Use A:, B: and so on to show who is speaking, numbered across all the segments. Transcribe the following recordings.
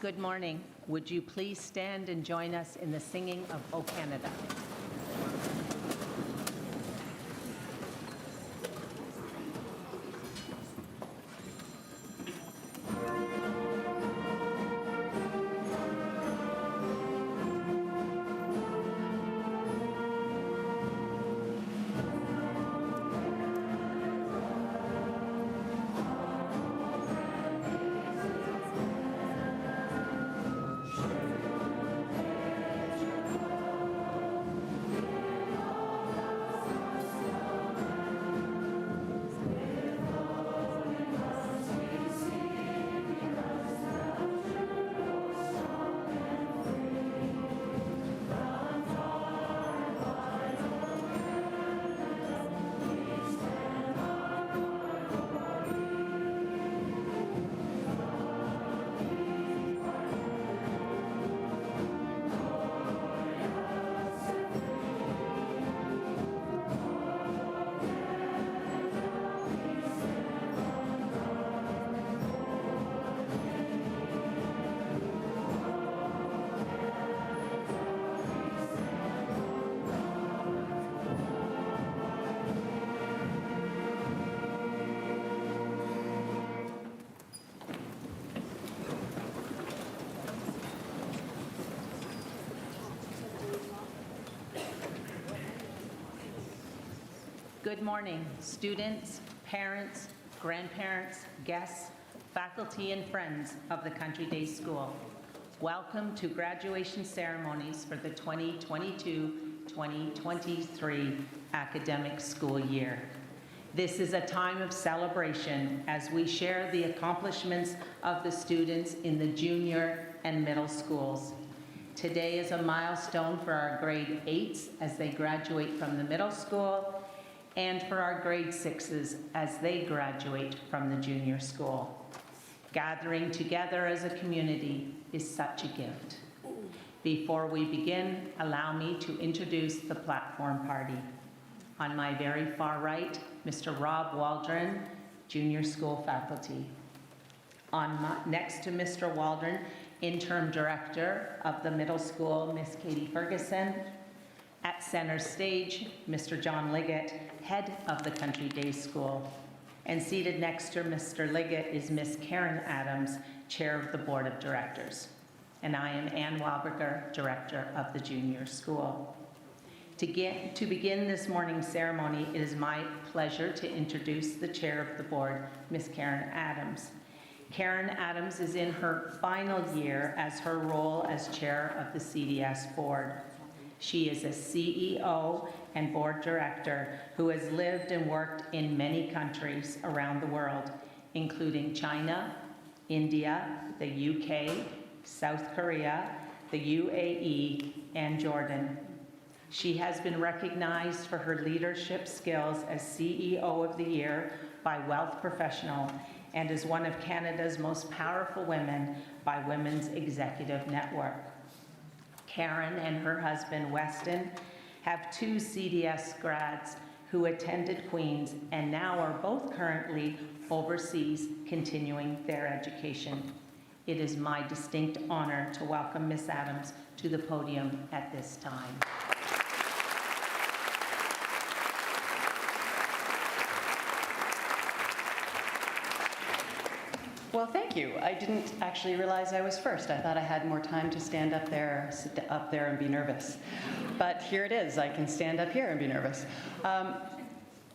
A: Good morning. Would you please stand and join us in the singing of O Canada? Good morning, students, parents, grandparents, guests, faculty, and friends of the Country Day School. Welcome to graduation ceremonies for the 2022-2023 academic school year. This is a time of celebration as we share the accomplishments of the students in the junior and middle schools. Today is a milestone for our grade 8s as they graduate from the middle school, and for our grade 6s as they graduate from the junior school. Gathering together as a community is such a gift. Before we begin, allow me to introduce the platform party. On my very far right, Mr. Rob Waldron, junior school faculty. Next to Mr. Waldron, interim director of the middle school, Miss Katie Ferguson. At center stage, Mr. John Liggett, head of the Country Day School. And seated next to Mr. Liggett is Miss Karen Adams, chair of the board of directors. And I am Ann Walberger, director of the junior school. To begin this morning's ceremony, it is my pleasure to introduce the chair of the board, Miss Karen Adams. Karen Adams is in her final year as her role as chair of the CDS board. She is a CEO and board director who has lived and worked in many countries around the world, including China, India, the UK, South Korea, the UAE, and Jordan. She has been recognized for her leadership skills as CEO of the Year by Wealth Professional and is one of Canada's most powerful women by Women's Executive Network. Karen and her husband, Weston, have 2 CDS grads who attended Queen's and now are both currently overseas continuing their education. It is my distinct honor to welcome Ms. Adams to the podium at this time.
B: Well, thank you. I didn't actually realize I was first. I thought I had more time to stand up there, sit up there and be nervous. But here it is. I can stand up here and be nervous.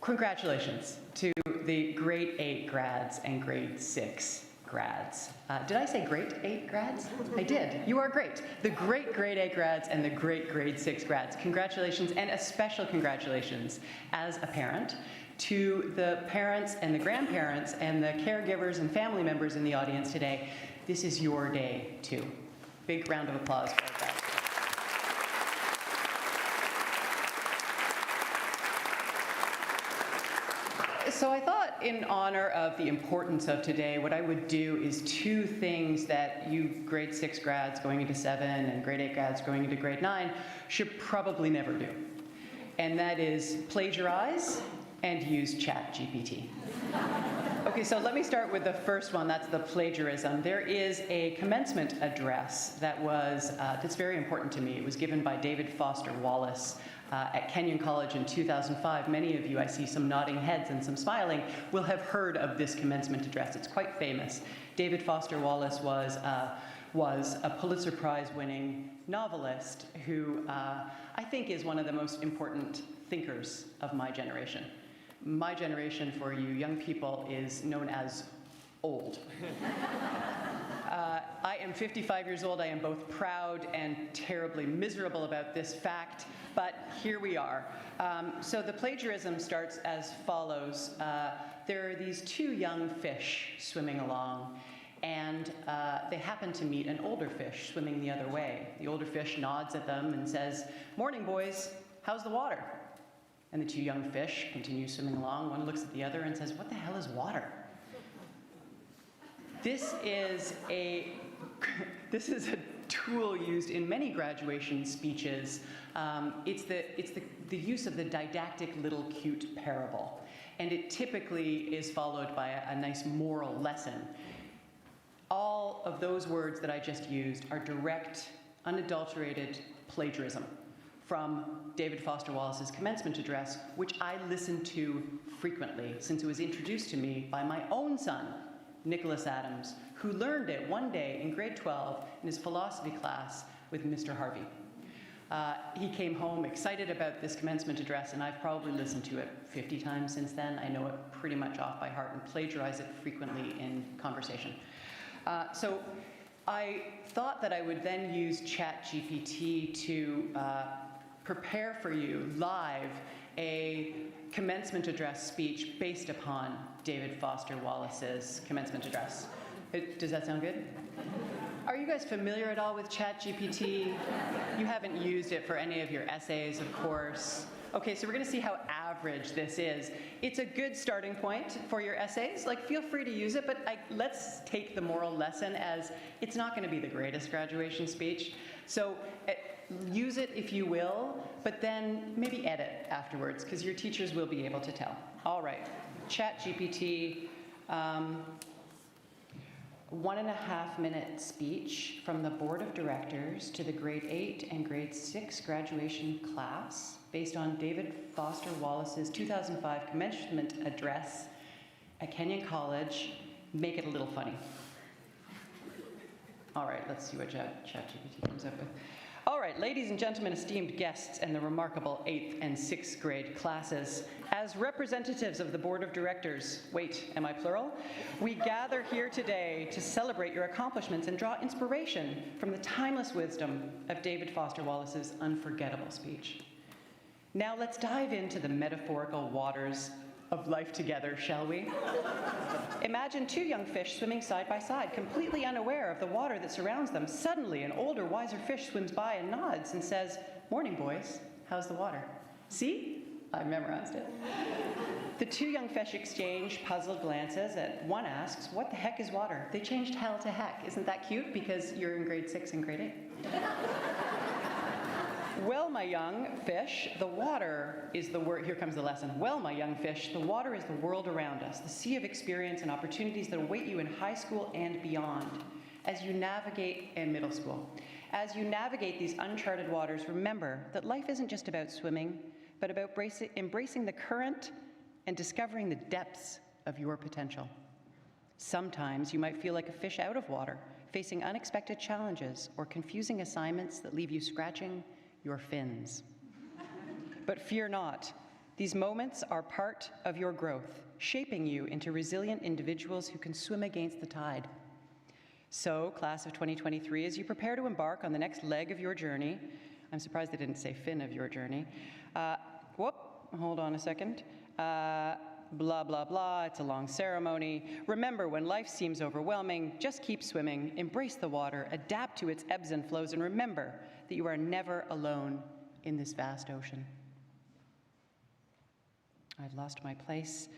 B: Congratulations to the grade 8 grads and grade 6 grads. Did I say grade 8 grads? I did. You are great. The great grade 8 grads and the great grade 6 grads. Congratulations, and a special congratulations as a parent to the parents and the grandparents and the caregivers and family members in the audience today. This is your day, too. Big round of applause for that. So I thought, in honor of the importance of today, what I would do is 2 things that you grade 6 grads going into 7 and grade 8 grads going into grade 9 should probably never do. And that is plagiarize and use ChatGPT. Okay, so let me start with the first one. That's the plagiarism. There is a commencement address that's very important to me. It was given by David Foster Wallace at Kenyon College in 2005. Many of you, I see some nodding heads and some smiling, will have heard of this commencement address. It's quite famous. David Foster Wallace was a Pulitzer Prize-winning novelist who I think is one of the most important thinkers of my generation. My generation, for you young people, is known as old. I am 55 years old. I am both proud and terribly miserable about this fact, but here we are. So the plagiarism starts as follows. There are these two young fish swimming along, and they happen to meet an older fish swimming the other way. The older fish nods at them and says, "Morning, boys. How's the water?" And the two young fish continue swimming along. One looks at the other and says, "What the hell is water?" This is a tool used in many graduation speeches. It's the use of the didactic little cute parable. And it typically is followed by a nice moral lesson. All of those words that I just used are direct, unadulterated plagiarism from David Foster Wallace's commencement address, which I listen to frequently since it was introduced to me by my own son, Nicholas Adams, who learned it one day in grade 12 in his philosophy class with Mr. Harvey. He came home excited about this commencement address, and I've probably listened to it 50 times since then. I know it pretty much off by heart and plagiarize it frequently in conversation. So I thought that I would then use ChatGPT to prepare for you live a commencement address speech based upon David Foster Wallace's commencement address. Does that sound good? Are you guys familiar at all with ChatGPT? You haven't used it for any of your essays, of course. Okay, so we're going to see how average this is. It's a good starting point for your essays. Like, feel free to use it, but let's take the moral lesson as it's not going to be the greatest graduation speech. So use it if you will, but then maybe edit afterwards, because your teachers will be able to tell. All right, ChatGPT. 1.5-minute speech from the Board of Directors to the grade 8 and grade 6 graduation class based on David Foster Wallace's 2005 commencement address at Kenyon College. Make it a little funny. All right, let's see what ChatGPT comes up with. All right, ladies and gentlemen, esteemed guests, and the remarkable 8th and 6th grade classes, as representatives of the Board of Directors, wait, am I plural? We gather here today to celebrate your accomplishments and draw inspiration from the timeless wisdom of David Foster Wallace's unforgettable speech. Now let's dive into the metaphorical waters of life together, shall we? Imagine two young fish swimming side by side, completely unaware of the water that surrounds them. Suddenly, an older, wiser fish swims by and nods and says, "Morning, boys. How's the water?" See? I memorized it. The two young fish exchange puzzled glances, and one asks, "What the heck is water?" They changed hell to heck. Isn't that cute? Because you're in grade 6 and grade 8. Well, my young fish, the water is the world. Here comes the lesson. Well, my young fish, the water is the world around us, the sea of experience and opportunities that await you in high school and beyond. As you navigate in middle school, as you navigate these uncharted waters, remember that life isn't just about swimming, but about embracing the current and discovering the depths of your potential. Sometimes you might feel like a fish out of water, facing unexpected challenges or confusing assignments that leave you scratching your fins. But fear not. These moments are part of your growth, shaping you into resilient individuals who can swim against the tide. So, class of 2023, as you prepare to embark on the next leg of your journey, I'm surprised they didn't say fin of your journey. Hold on a second. Blah, blah, blah, it's a long ceremony. Remember, when life seems overwhelming, just keep swimming, embrace the water, adapt to its ebbs and flows, and remember that you are never alone in this vast ocean. I've lost my place.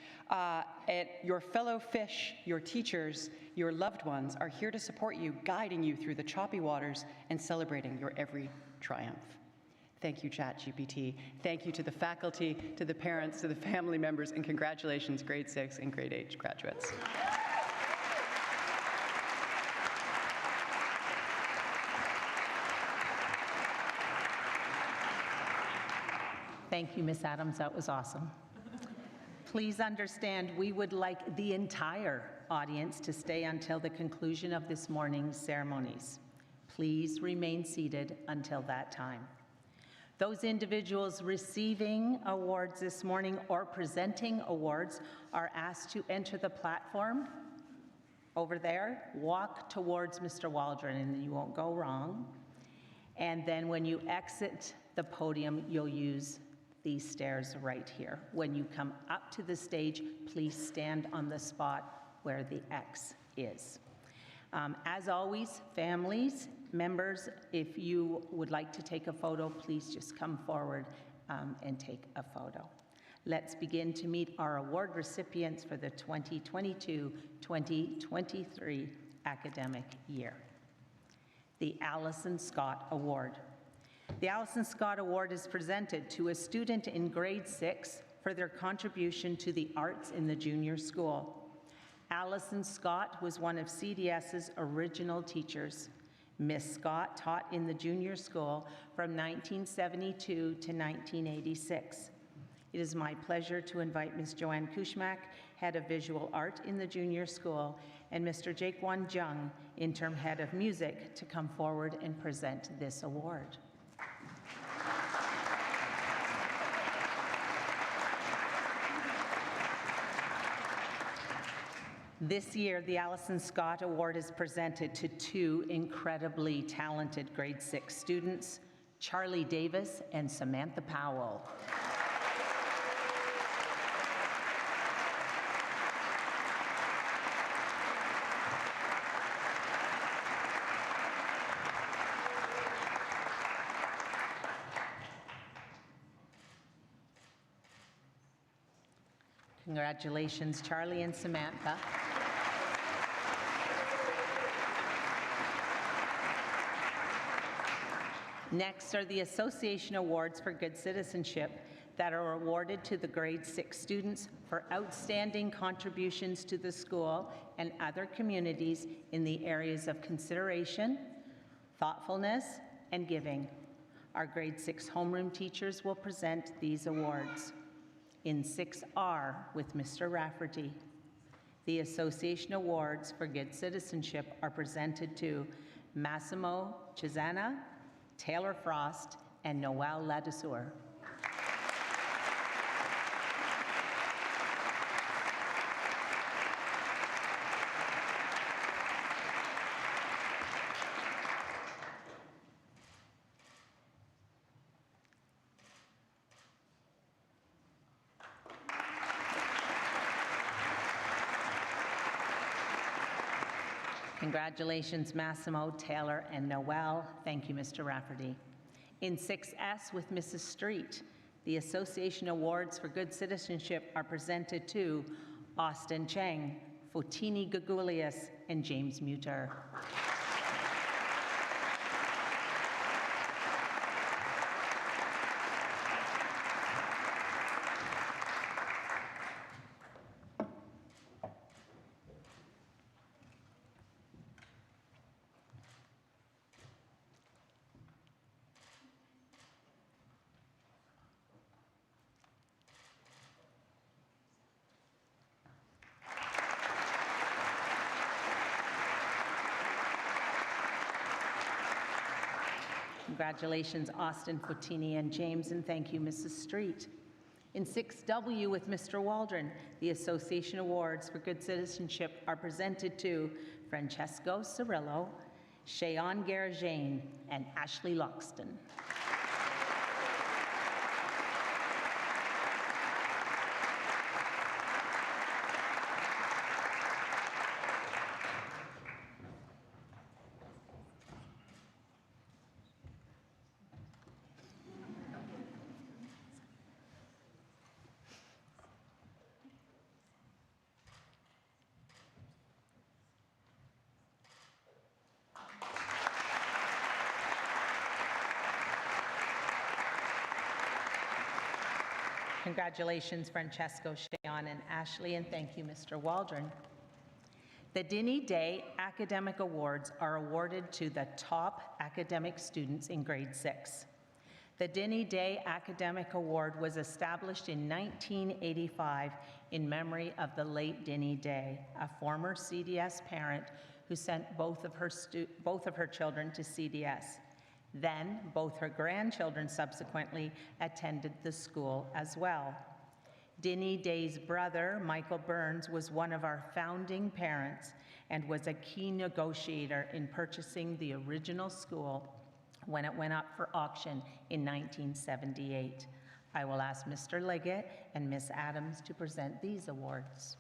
B: Your fellow fish, your teachers, your loved ones are here to support you, guiding you through the choppy waters and celebrating your every triumph. Thank you, ChatGPT. Thank you to the faculty, to the parents, to the family members, and congratulations, grade 6 and grade 8 graduates.
A: Thank you, Ms. Adams. That was awesome. Please understand, we would like the entire audience to stay until the conclusion of this morning's ceremonies. Please remain seated until that time. Those individuals receiving awards this morning or presenting awards are asked to enter the platform over there. Walk towards Mr. Waldron and you won't go wrong. And then when you exit the podium, you'll use these stairs right here. When you come up to the stage, please stand on the spot where the X is. As always, families, members, if you would like to take a photo, please just come forward and take a photo. Let's begin to meet our award recipients for the 2022-2023 academic year. The Alison Scott Award. The Alison Scott Award is presented to a student in grade 6 for their contribution to the arts in the junior school. Alison Scott was one of CDS's original teachers. Miss Scott taught in the junior school from 1972 to 1986. It is my pleasure to invite Ms. Joanne Kushmak, Head of Visual Art in the junior school, and Mr. Jake Wan Jung, Interim Head of Music, to come forward and present this award. This year, the Alison Scott Award is presented to two incredibly talented grade 6 students, Charlie Davis and Samantha Powell. Congratulations, Charlie and Samantha. Next are the Association Awards for Good Citizenship that are awarded to the grade 6 students for outstanding contributions to the school and other communities in the areas of consideration, thoughtfulness, and giving. Our grade 6 homeroom teachers will present these awards. In 6R with Mr. Rafferty, the Association Awards for Good Citizenship are presented to Massimo Chisana, Taylor Frost, and Noel Ladouceur. Congratulations, Massimo, Taylor, and Noel. Thank you, Mr. Rafferty. In 6S with Mrs. Street, the Association Awards for Good Citizenship are presented to Austin Cheng, Fotini Gagulius, and James Muter. Congratulations, Austin, Fotini, and James, and thank you, Mrs. Street. In 6W with Mr. Waldron, the Association Awards for Good Citizenship are presented to Francesco Cirillo, Shayon Garajane, and Ashley Loxton. Congratulations, Francesco, Shayon, and Ashley, and thank you, Mr. Waldron. The Dinny Day Academic Awards are awarded to the top academic students in grade 6. The Dinny Day Academic Award was established in 1985 in memory of the late Dinny Day, a former CDS parent who sent both of her children to CDS. Then, both her grandchildren subsequently attended the school as well. Dinny Day's brother, Michael Burns, was one of our founding parents and was a key negotiator in purchasing the original school when it went up for auction in 1978. I will ask Mr. Liggett and Ms. Adams to present these awards.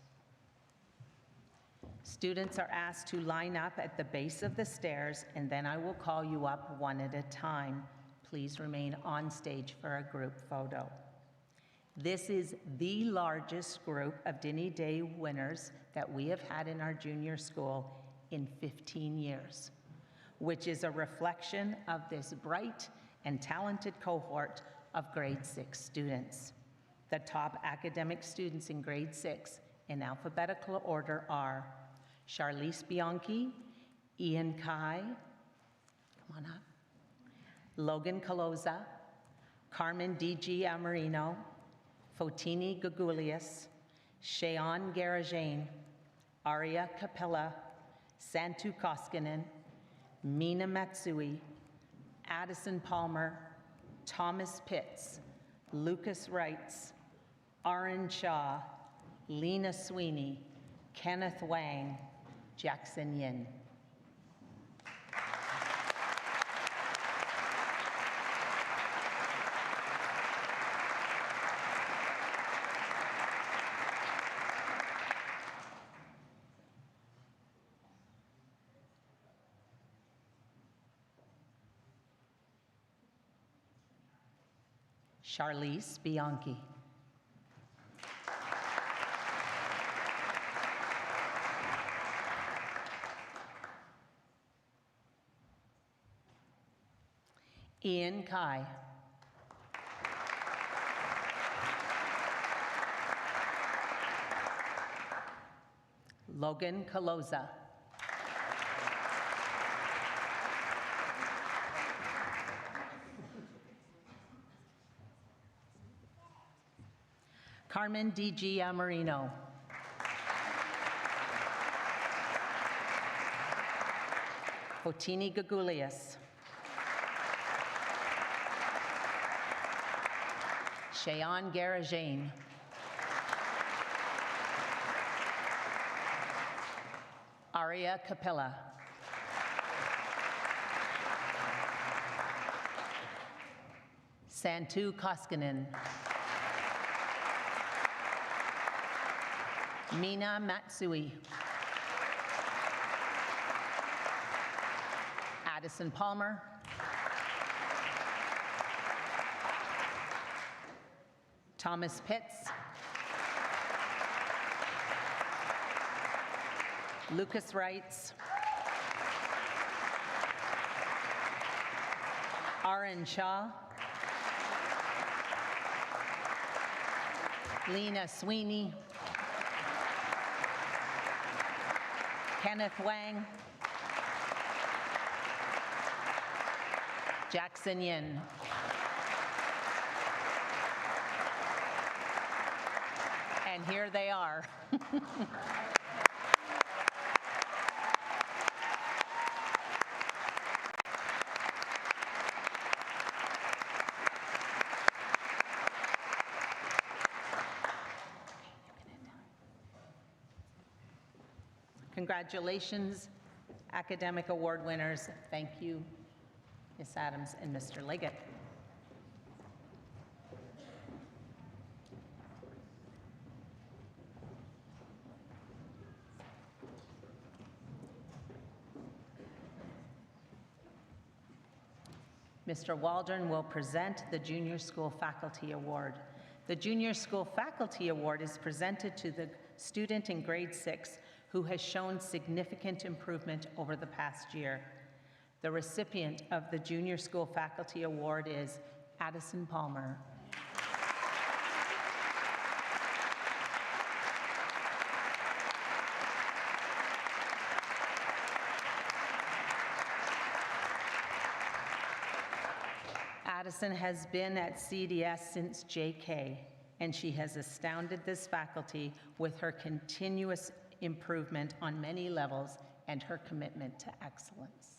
A: Students are asked to line up at the base of the stairs, and then I will call you up one at a time. Please remain on stage for a group photo. This is the largest group of Dinny Day winners that we have had in our junior school in 15 years, which is a reflection of this bright and talented cohort of grade 6 students. The top academic students in grade 6 in alphabetical order are Charlize Bianchi, Ian Kai, come on up, Logan Caloza, Carmen D.G. Amarino, Fotini Gagulias, Shayon Garajane, Aria Capella, Santu Koskinen, Mina Matsui, Addison Palmer, Thomas Pitts, Lucas Wrights, Aaron Shaw, Lena Sweeney, Kenneth Wang, Jackson Yin. Charlize Bianchi. Ian Kai. Logan Caloza. Carmen D.G. Amarino. Fotini Gagulias. Shayon Garajane. Aria Capella. Santu Koskinen. Mina Matsui. Addison Palmer. Thomas Pitts. Lucas Wrights. Aaron Shaw. Lena Sweeney. Kenneth Wang. Jackson Yin. And here they are. Congratulations, academic award winners. Thank you, Ms. Adams and Mr. Liggett. Mr. Waldron will present the Junior School Faculty Award. The Junior School Faculty Award is presented to the student in grade 6 who has shown significant improvement over the past year. The recipient of the Junior School Faculty Award is Addison Palmer. Addison has been at CDS since JK, and she has astounded this faculty with her continuous improvement on many levels and her commitment to excellence.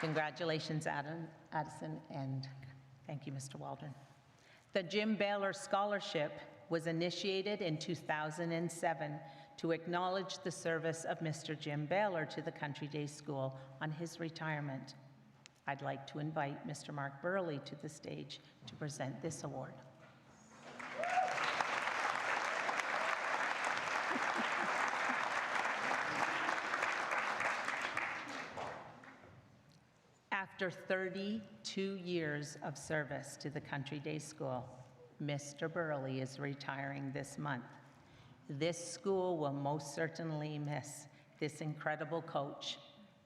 A: Congratulations, Addison, and thank you, Mr. Waldron. The Jim Bayler Scholarship was initiated in 2007 to acknowledge the service of Mr. Jim Bayler to the Country Day School on his retirement. I'd like to invite Mr. Mark Burley to the stage to present this award. After 32 years of service to the Country Day School, Mr. Burley is retiring this month. This school will most certainly miss this incredible coach,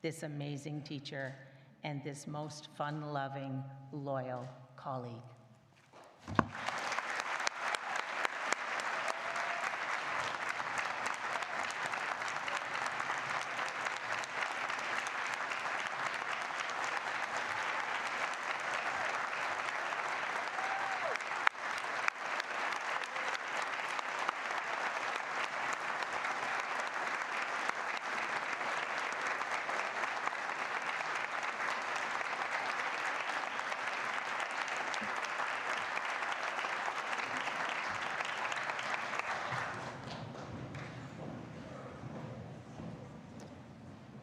A: this amazing teacher, and this most fun-loving, loyal colleague.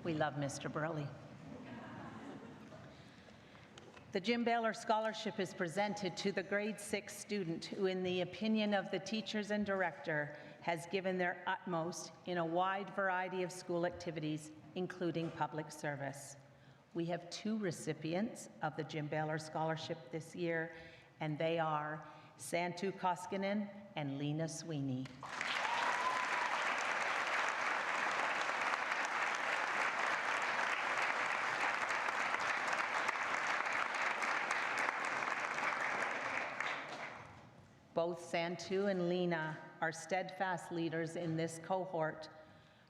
A: We love Mr. Burley. The Jim Bayler Scholarship is presented to the grade 6 student who, in the opinion of the teachers and director, has given their utmost in a wide variety of school activities, including public service. We have 2 recipients of the Jim Bayler Scholarship this year, and they are Santu Koskinen and Lena Sweeney. Both Santu and Lena are steadfast leaders in this cohort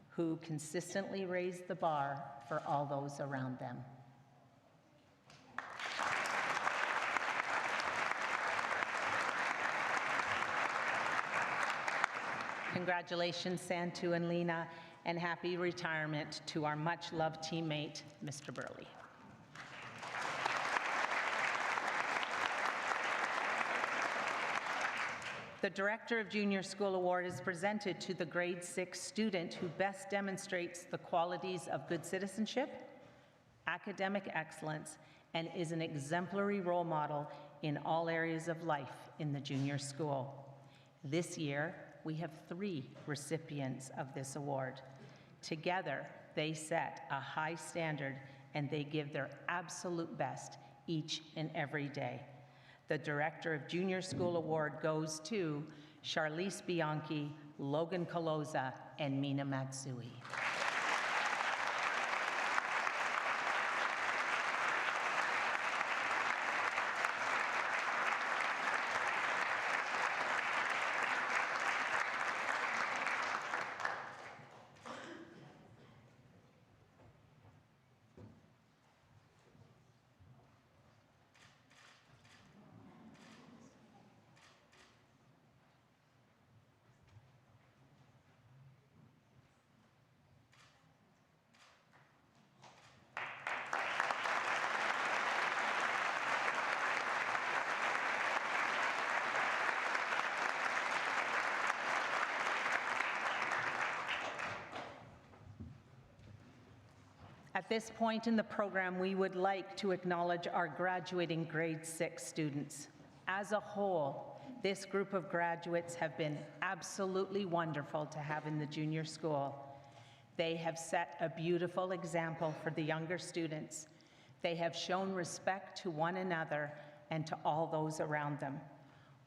A: who consistently raise the bar for all those around them. Congratulations, Santu and Lena, and happy retirement to our much-loved teammate, Mr. Burley. The Director of Junior School Award is presented to the grade 6 student who best demonstrates the qualities of good citizenship, academic excellence, and is an exemplary role model in all areas of life in the junior school. This year, we have 3 recipients of this award. Together, they set a high standard and they give their absolute best each and every day. The Director of Junior School Award goes to Charlize Bianchi, Logan Coloza, and Mina Matsui. At this point in the program, we would like to acknowledge our graduating grade 6 students. As a whole, this group of graduates have been absolutely wonderful to have in the junior school. They have set a beautiful example for the younger students. They have shown respect to one another and to all those around them.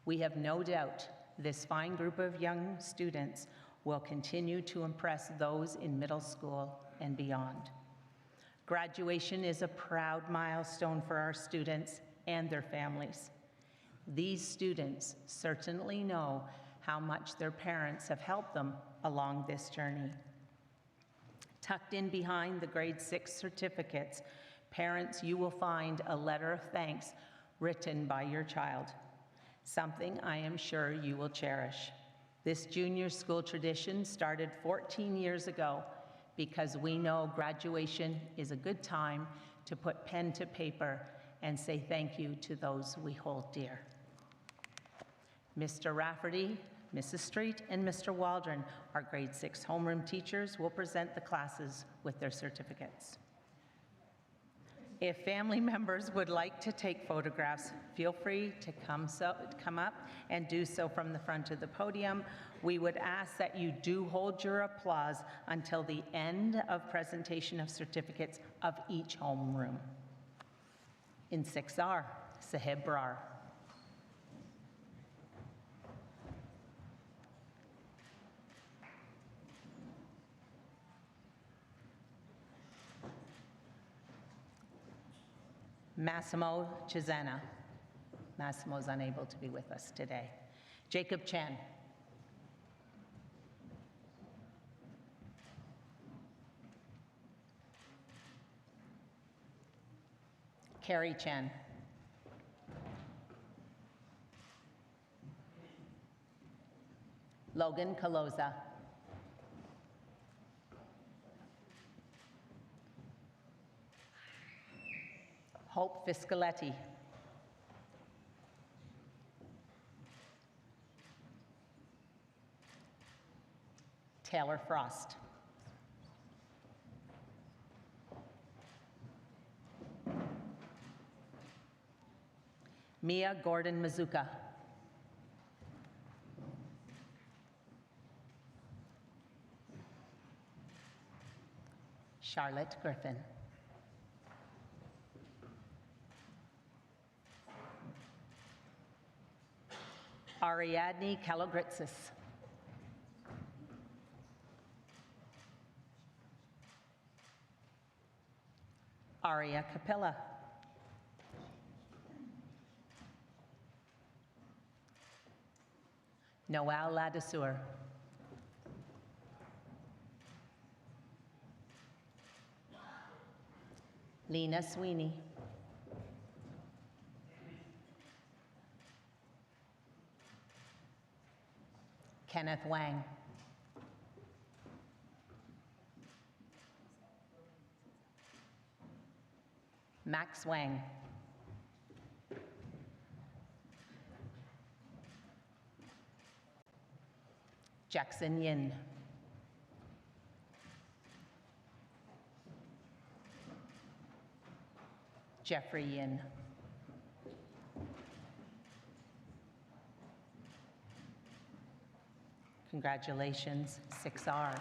A: We have no doubt this fine group of young students will continue to impress those in middle school and beyond. Graduation is a proud milestone for our students and their families. These students certainly know how much their parents have helped them along this journey. Tucked in behind the grade 6 certificates, parents, you will find a letter of thanks written by your child, something I am sure you will cherish. This junior school tradition started 14 years ago because we know graduation is a good time to put pen to paper and say thank you to those we hold dear. Mr. Rafferty, Mrs. Street, and Mr. Waldron, our grade 6 homeroom teachers, will present the classes with their certificates. If family members would like to take photographs, feel free to come up and do so from the front of the podium. We would ask that you do hold your applause until the end of presentation of certificates of each homeroom. In 6R, Sahib Brar. Massimo Chisena. Massimo is unable to be with us today. Jacob Chen. Carrie Chen. Logan Caloza. Hope Viscoletti. Taylor Frost. Mia Gordon Mazuka. Charlotte Griffin. Ariadne Kalogritsis. Aria Capella. Noel Ladesseur. Lena Sweeney. Kenneth Wang. Max Wang. Jackson Yin. Jeffrey Yin. Congratulations, 6R.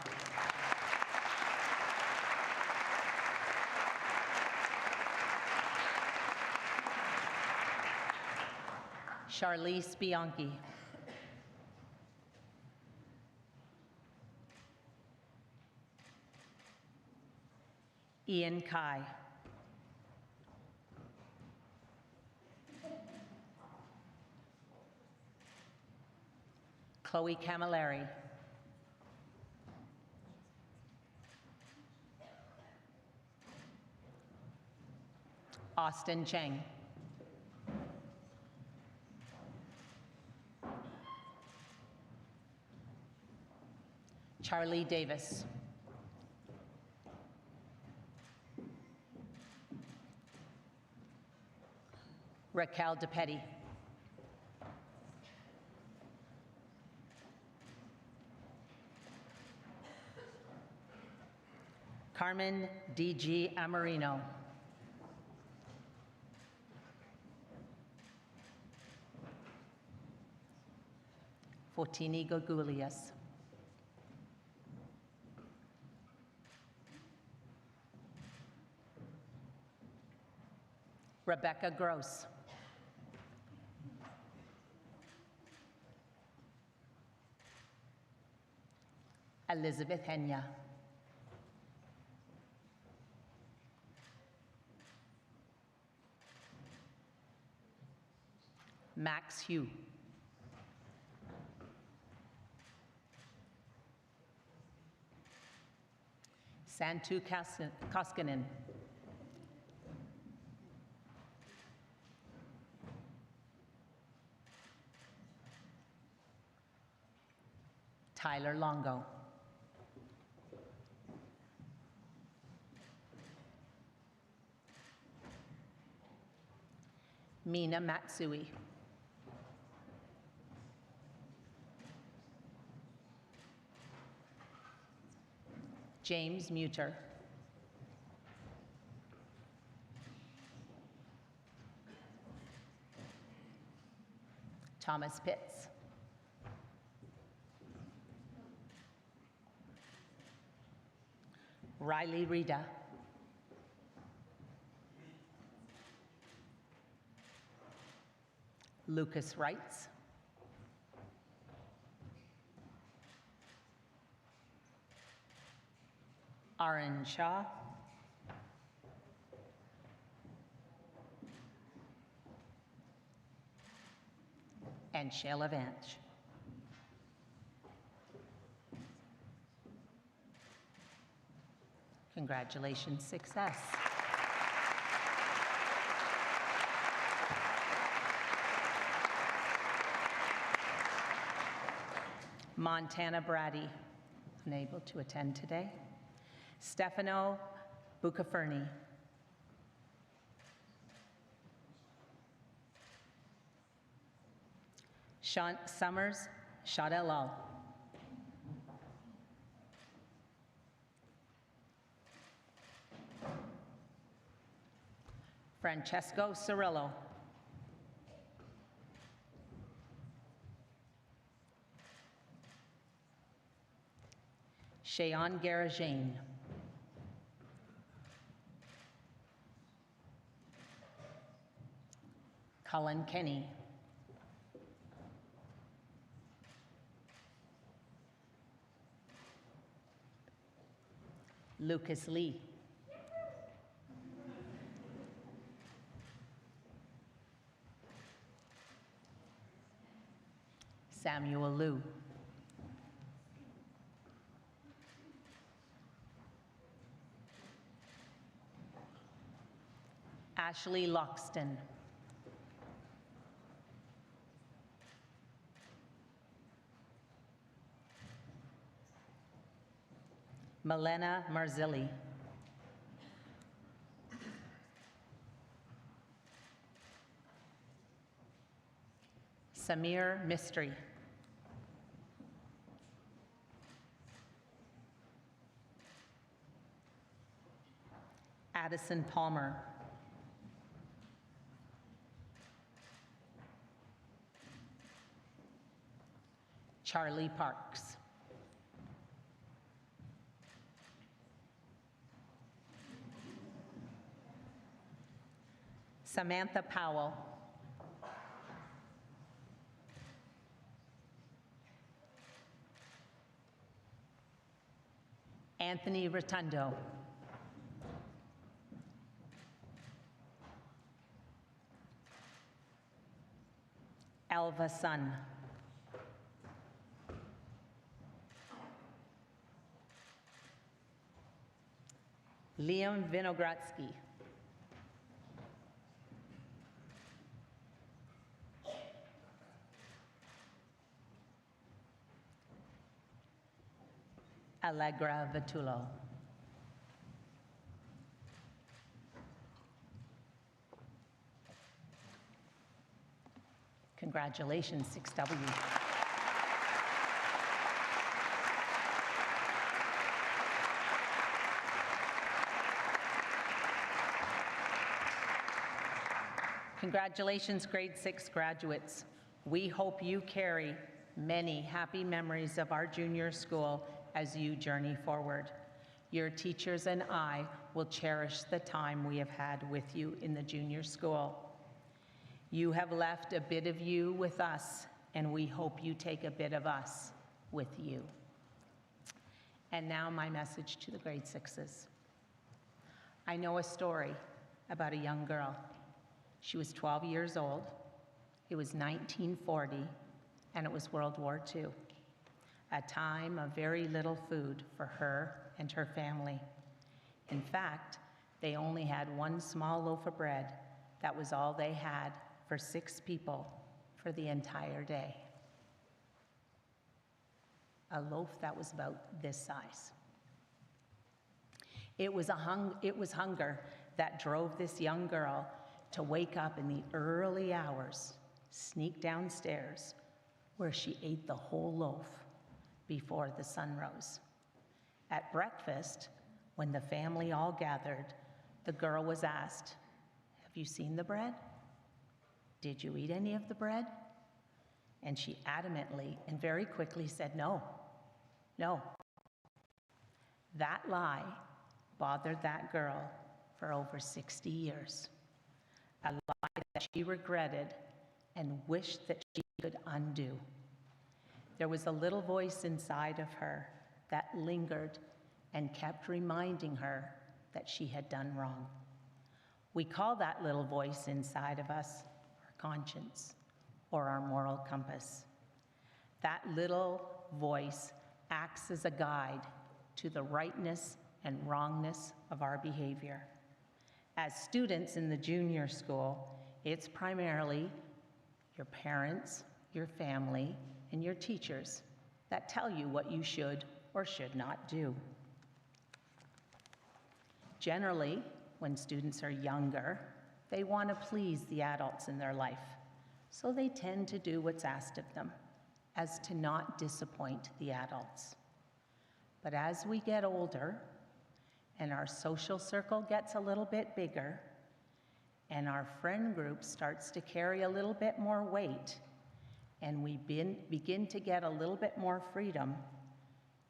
A: Charlize Bianchi. Ian Kai. Chloe Camilleri. Austin Cheng. Charlie Davis. Raquel DePetty. Carmen D.G. Amarino. Fortini Gogulias. Rebecca Gross. Elizabeth Henya. Max Hugh. Santu Koskinen. Tyler Longo. Mina Matsui. James Muter. Thomas Pitts. Riley Rita. Lucas Wrights. Aran Shah. And Shayla Vance. Congratulations, success. Montana Brady, unable to attend today. Stefano Bucaferni. Sean Summers Shadellal. Francesco Cirillo. Shayon Garajane. Cullen Kenny. Lucas Lee. Samuel Liu. Ashley Loxton. Milena Marzilli. Samir Mistry. Addison Palmer. Charlie Parks. Samantha Powell. Anthony Rotundo. Alva Sun. Liam Vinogradsky. Allegra Vitullo. Congratulations, 6W. Congratulations, grade 6 graduates. We hope you carry many happy memories of our junior school as you journey forward. Your teachers and I will cherish the time we have had with you in the junior school. You have left a bit of you with us, and we hope you take a bit of us with you. And now my message to the grade 6s. I know a story about a young girl. She was 12 years old. It was 1940, and it was World War II, a time of very little food for her and her family. In fact, they only had one small loaf of bread. That was all they had for 6 people for the entire day. A loaf that was about this size. It was hunger that drove this young girl to wake up in the early hours, sneak downstairs, where she ate the whole loaf before the sun rose. At breakfast, when the family all gathered, the girl was asked, "Have you seen the bread? Did you eat any of the bread?" And she adamantly and very quickly said, "No, no." That lie bothered that girl for over 60 years. A lie that she regretted and wished that she could undo. There was a little voice inside of her that lingered and kept reminding her that she had done wrong. We call that little voice inside of us our conscience or our moral compass. That little voice acts as a guide to the rightness and wrongness of our behavior. As students in the junior school, it's primarily your parents, your family, and your teachers that tell you what you should or should not do. Generally, when students are younger, they want to please the adults in their life, so they tend to do what's asked of them, as to not disappoint the adults. But as we get older, and our social circle gets a little bit bigger, and our friend group starts to carry a little bit more weight, and we begin to get a little bit more freedom,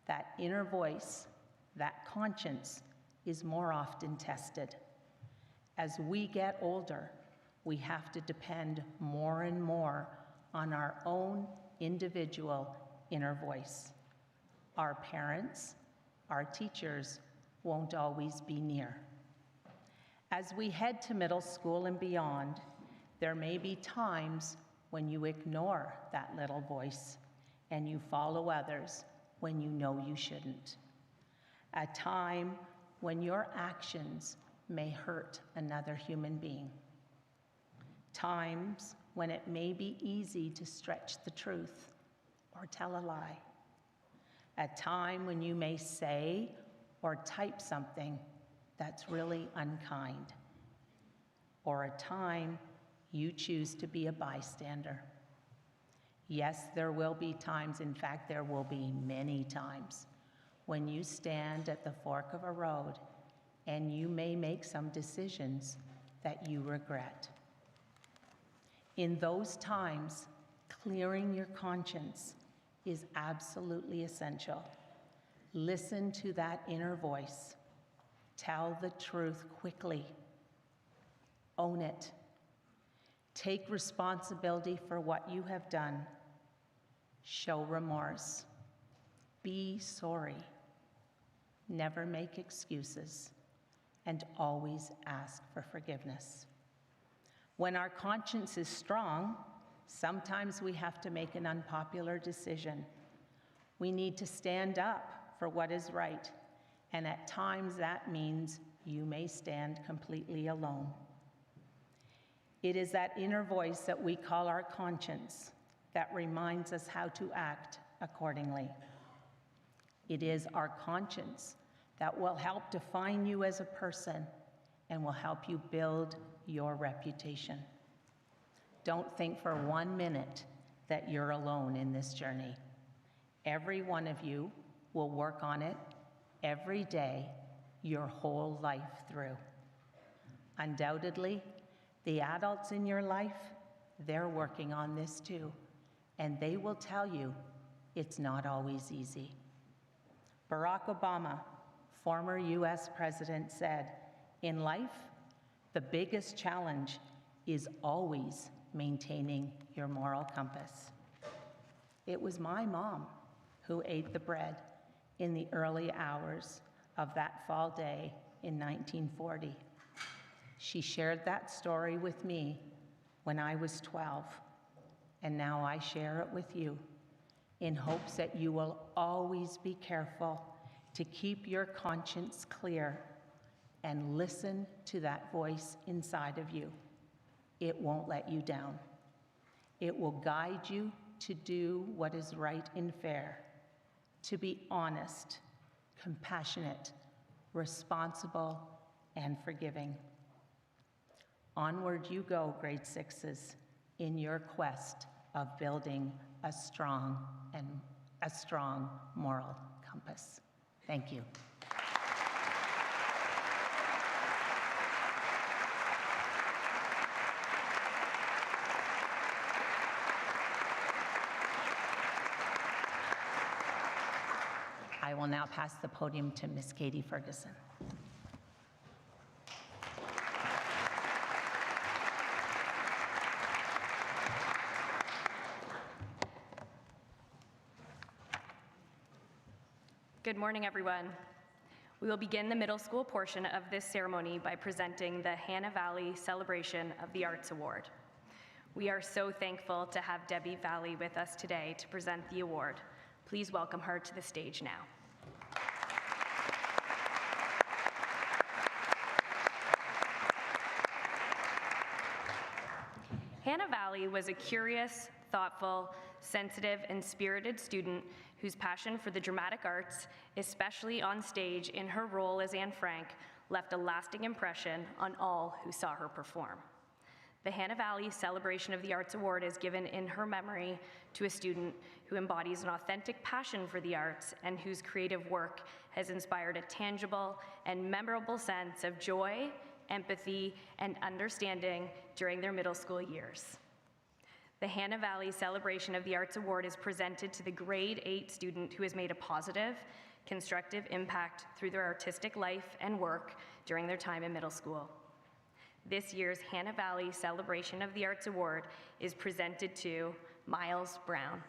A: that inner voice, that conscience, is more often tested. As we get older, we have to depend more and more on our own individual inner voice. Our parents, our teachers, won't always be near. As we head to middle school and beyond, there may be times when you ignore that little voice and you follow others when you know you shouldn't. A time when your actions may hurt another human being. Times when it may be easy to stretch the truth or tell a lie. A time when you may say or type something that's really unkind. Or a time you choose to be a bystander. Yes, there will be times, in fact, there will be many times, when you stand at the fork of a road and you may make some decisions that you regret. In those times, clearing your conscience is absolutely essential. Listen to that inner voice. Tell the truth quickly. Own it. Take responsibility for what you have done. Show remorse. Be sorry. Never make excuses. And always ask for forgiveness. When our conscience is strong, sometimes we have to make an unpopular decision. We need to stand up for what is right, and at times that means you may stand completely alone. It is that inner voice that we call our conscience that reminds us how to act accordingly. It is our conscience that will help define you as a person and will help you build your reputation. Don't think for 1 minute that you're alone in this journey. Every one of you will work on it every day, your whole life through. Undoubtedly, the adults in your life, they're working on this too, and they will tell you it's not always easy. Barack Obama, former US president, said, "In life, the biggest challenge is always maintaining your moral compass." It was my mom who ate the bread in the early hours of that fall day in 1940. She shared that story with me when I was 12, and now I share it with you in hopes that you will always be careful to keep your conscience clear and listen to that voice inside of you. It won't let you down. It will guide you to do what is right and fair, to be honest, compassionate, responsible, and forgiving. Onward you go, grade sixes, in your quest of building a strong moral compass. Thank you. I will now pass the podium to Miss Katie Ferguson.
C: Good morning, everyone. We will begin the middle school portion of this ceremony by presenting the Hanna Valle Celebration of the Arts Award. We are so thankful to have Debbie Valle with us today to present the award. Please welcome her to the stage now. Hanna Valle was a curious, thoughtful, sensitive, and spirited student whose passion for the dramatic arts, especially on stage in her role as Anne Frank, left a lasting impression on all who saw her perform. The Hanna Valle Celebration of the Arts Award is given in her memory to a student who embodies an authentic passion for the arts and whose creative work has inspired a tangible and memorable sense of joy, empathy, and understanding during their middle school years. The Hanna Valle Celebration of the Arts Award is presented to the grade 8 student who has made a positive, constructive impact through their artistic life and work during their time in middle school. This year's Hanna Valle Celebration of the Arts Award is presented to Miles Brown.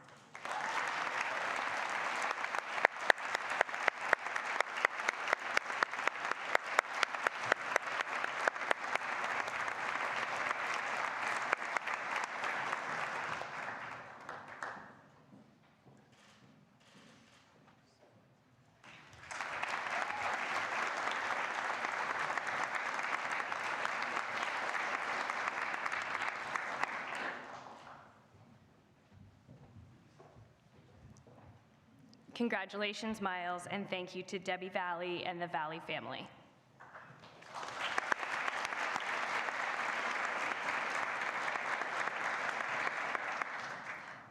C: Congratulations, Miles, and thank you to Debbie Valle and the Valle family.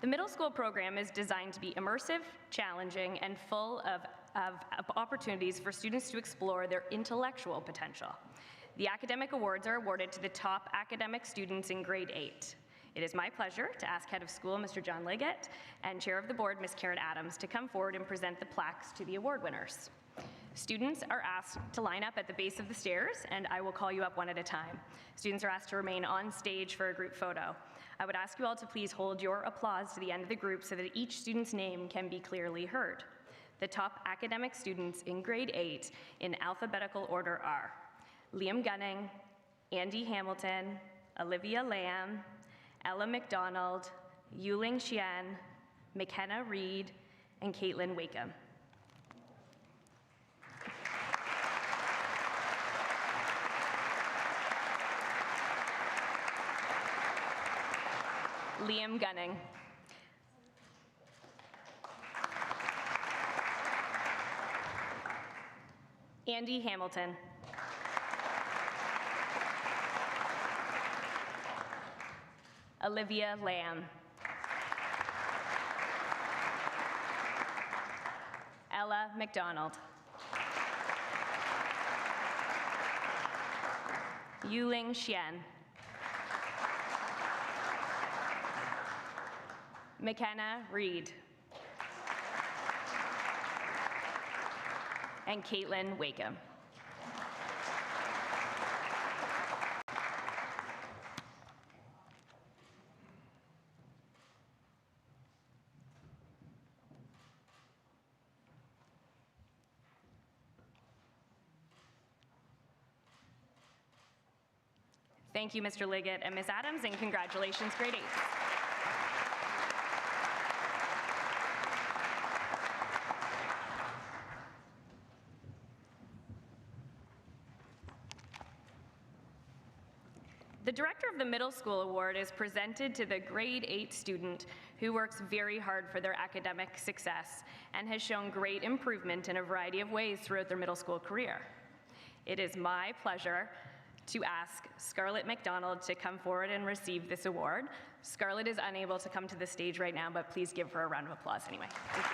C: The middle school program is designed to be immersive, challenging, and full of opportunities for students to explore their intellectual potential. The academic awards are awarded to the top academic students in grade 8. It is my pleasure to ask Head of School, Mr. John Liggett, and Chair of the Board, Ms. Karen Adams, to come forward and present the plaques to the award winners. Students are asked to line up at the base of the stairs, and I will call you up one at a time. Students are asked to remain on stage for a group photo. I would ask you all to please hold your applause to the end of the group so that each student's name can be clearly heard. The top academic students in grade 8 in alphabetical order are Liam Gunning, Andy Hamilton, Olivia Lamb, Ella McDonald, Yuling Xian, McKenna Reed, and Caitlin Wakeham. Liam Gunning. Andy Hamilton. Olivia Lamb. Ella McDonald. Yuling Xian. McKenna Reed. And Caitlin Wakeham. Thank you, Mr. Liggett and Ms. Adams, and congratulations, grade 8. The Director of the Middle School Award is presented to the grade 8 student who works very hard for their academic success and has shown great improvement in a variety of ways throughout their middle school career. It is my pleasure to ask Scarlett McDonald to come forward and receive this award. Scarlett is unable to come to the stage right now, but please give her a round of applause anyway. Thank you.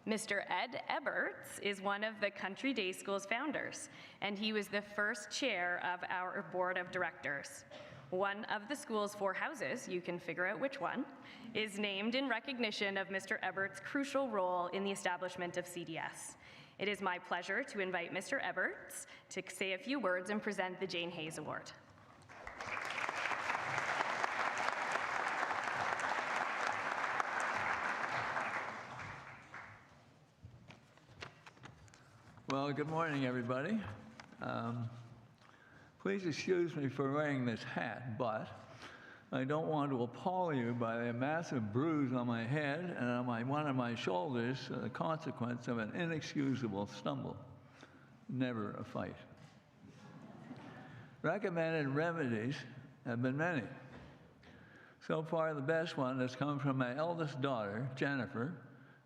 C: Mr. Ed Eberts is one of the Country Day School's founders, and he was the first chair of our board of directors. One of the school's 4 houses, you can figure out which one, is named in recognition of Mr. Eberts' crucial role in the establishment of CDS. It is my pleasure to invite Mr. Eberts to say a few words and present the Jane Hayes Award.
D: Well, good morning, everybody. Please excuse me for wearing this hat, but I don't want to appall you by a massive bruise on my head and on one of my shoulders, the consequence of an inexcusable stumble. Never a fight. Recommended remedies have been many. So far, the best one has come from my eldest daughter, Jennifer,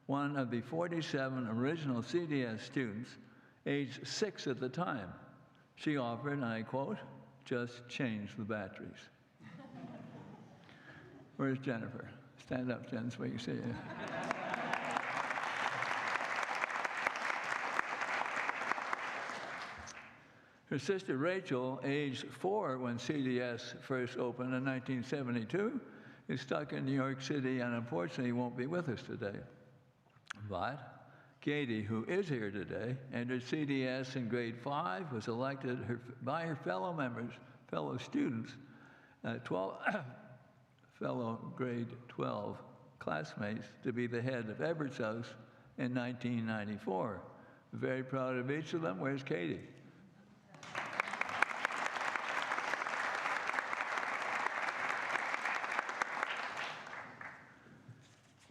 D: one of the 47 original CDS students, aged 6 at the time. She offered, and I quote, "Just change the batteries." Where's Jennifer? Stand up, Jen, so we can see you. Her sister Rachel, aged 4 when CDS first opened in 1972, is stuck in New York City and unfortunately won't be with us today. But Katie, who is here today, entered CDS in grade 5, was elected by her fellow students, 12 fellow grade 12 classmates to be the head of Eberts House in 1994. Very proud of each of them. Where's Katie?